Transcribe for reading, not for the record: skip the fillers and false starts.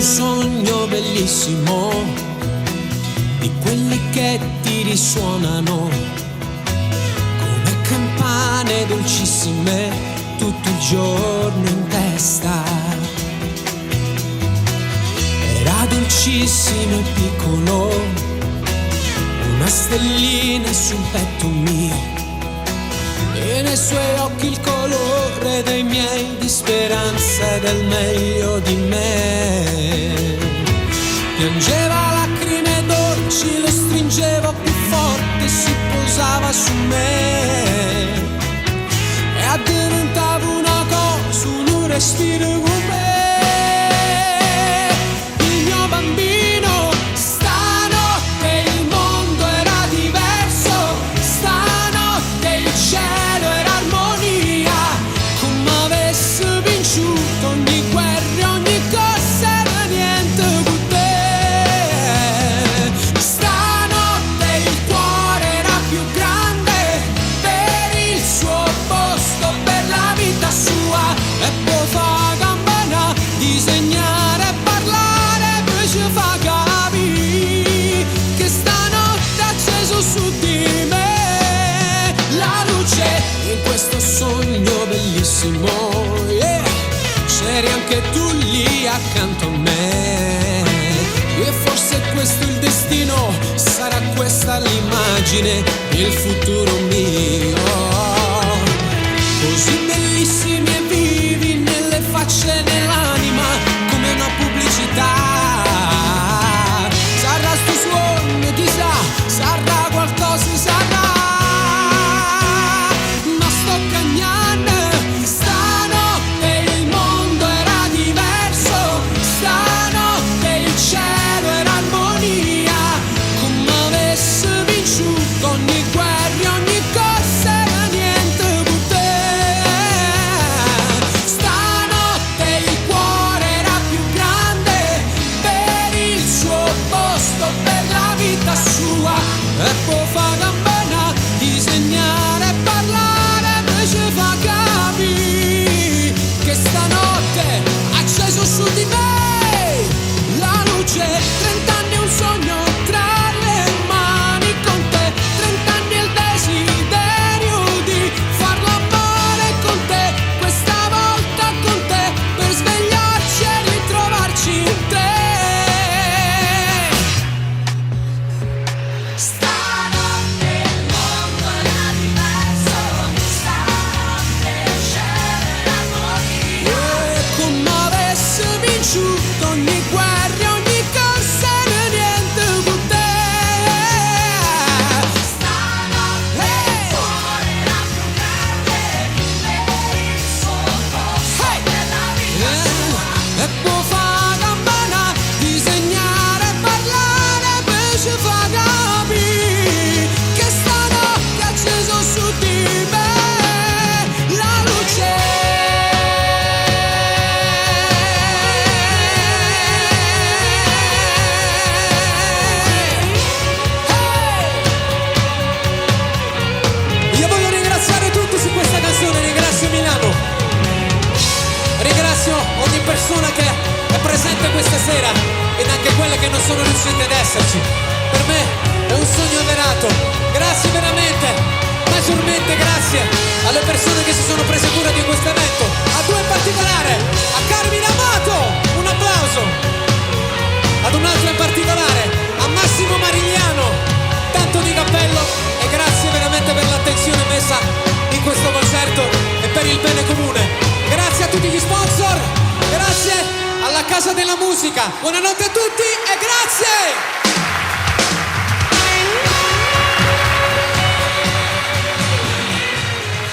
sogno bellissimo, di quelli che ti risuonano come campane dolcissime tutto il giorno in testa. Era dolcissimo e piccolo, una stellina sul petto mio, e nei suoi occhi il colore dei miei, di speranza e del meglio di me. Piangeva lacrime dolci, lo stringevo più forte, si posava su me e addormentavo una cosa, un respiro con me. Il mio bambino, stanotte il mondo era diverso, stanotte il cielo era armonia, come avesse vinciuto ogni guerra, ogni cosa era niente con te. Stanotte il cuore era più grande per il suo posto, per la vita sua, e poi fa campana, disegnare e parlare, poi ci fa capire che stanotte ha acceso su di me la luce in questo sogno bellissimo, yeah. C'eri anche tu lì accanto a me, e forse questo è il destino, sarà questa l'immagine, il futuro mio. Così bellissimi e vivi nelle facce, nell'anima, come una pubblicità. Sarà sto sogno, chissà, sarà qualcosa, sarà. Ma sto cagnando, stanotte il mondo era diverso, stanotte il cielo era armonia, come avesse vinciuto ogni guerra, ogni cosa era niente con te. Stanotte il cuore era più grande per il suo posto, per la vita sua, e poi fa campana, disegnare e parlare, poi ci fa capire che stanotte ha acceso su di me la luce. 30 anni è un sogno tra le mani con te, 30 anni è il desiderio di far l'amore con te, questa volta con te, per svegliarci e ritrovarci in te. Stanotte il mondo era diverso, stanotte il cielo era armonia, e come avesse vinciuto ogni guerra, ogni corsa era niente con te. Stanotte il cuore era più grande per il suo posto, per la vita sua, e poi fa campana, disegnare e parlare, poi ci fa capire che stanotte ha acceso su di me la luce. Io voglio ringraziare tutti su questa canzone, ringrazio Milano, ringrazio ogni persona che è presente questa sera ed anche quelle che non sono riuscite ad esserci. Per me è un sogno avverato. Grazie veramente, maggiormente grazie alle persone che si sono prese cura di questo evento, a due in particolare, a Carmine Amato, un applauso, ad un altro in particolare, a Massimo Marigliano, tanto di cappello, e grazie veramente per l'attenzione messa in questo concerto e per il bene comune. Grazie a tutti gli sponsor, grazie alla Casa della Musica, buonanotte a tutti.